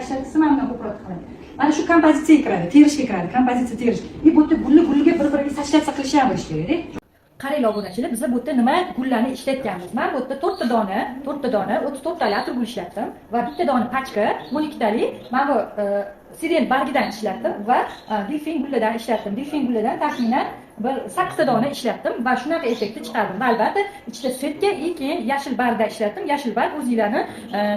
tashlasa mana bunaqa ko'proq qiladi. Mana shu kompozitsiyaga kiradi, terishga kiradi, kompozitsiya terish. Bu yerda gulga bir-biriga tashlab qilish ham bo'lish kerak-da. Qaranglar obunachilar, biz bu yerda nima gullarni ishlatganmiz. Men bu yerda 4 ta dona, 34 tali atir gul ishlatdim va bitta dona pachka, 12 tali men bu siren bargidan ishlatdim va delfin gulladan ishlatdim. Delfin gulladan taxminan bir 8 ta dona ishlatdim va shunaqa effektni chiqardim. Va albatta ichida svetga keyin yashil bargda ishlatdim. Yashil barg o'zingizlarni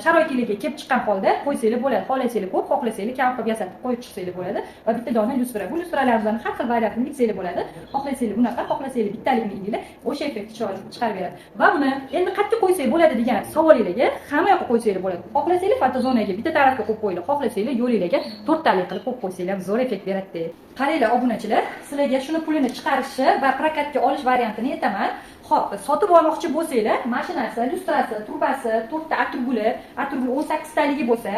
sharoitingizga kelib chiqqan holda qo'ysanglar bo'ladi. Xohlasanglar ko'p, xohlasanglar kam qilib yasatib qo'yib chiqsanglar bo'ladi. Va bitta dona lyustra. Bu lyustralardan har xil variantni miksanglar bo'ladi. Xohlasanglar bunaqa, xohlasanglar bittalikni ilinglar, o'sha effektni chiqarib beradi. Va buni endi qayerga qo'ysak bo'ladi degan savolingizga hamma yoqqa qo'ysanglar bo'ladi. Xohlasanglar fotozonaga bitta tarafga qo'yib qo'yinglar, xohlasanglar yo'lingizga 4 tali qilib qo'yib qo'ysanglar ham zo'r effekt beradi. Qaranglar obunachilar, sizlarga shuni pulini chiqarishni va prokatga olish variantini aytaman. Xo'p, sotib olmoqchi bo'lsanglar, mashinasi, lyustrasi, trubasi, 4 ta atirguli 18 taligi bo'lsa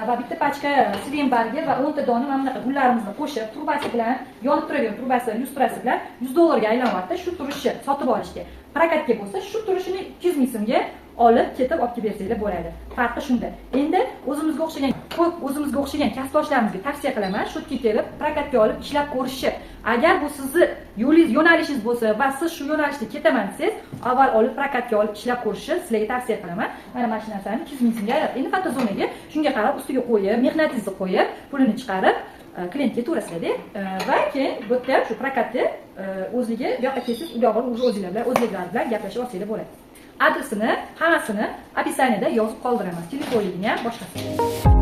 va bitta pachka siren bargi va 10 ta dona mana bunaqa gullarimizni qo'shib, trubasi bilan, yonib turadigan trubasi, lyustrasi bilan $100 ga aylanyapti shu turishni sotib olishga. Prokatga bo'lsa, shu turishini 200 ming so'mga olib ketib olib bersanglar bo'ladi. Farqi shunda. Endi o'zimizga o'xshagan kasbdoshlarimizga tavsiya qilaman, shu yerga kelib prokatga olib ishlab ko'rishni. Agar bu sizni yo'nalishingiz bo'lsa va siz shu yo'nalishda ketaman desangiz, avval olib prokatga olib ishlab ko'rishni sizlarga tavsiya qilaman. Mana mana shu narsani 200 ming so'mga olib, endi fotozonaga shunga qarab ustiga qo'yib, mehnatingizni qo'yib, pulini chiqarib klientga to'lasizlar-da. Va keyin bu yerda shu prokatni o'ziga bu yoqqa kelsangiz, u yoqqa o'zingizlar bilan gaplashib olsanglar bo'ladi. Adresini, hammasini описаниеda yozib qoldiraman. Telefonligini ham boshqasini.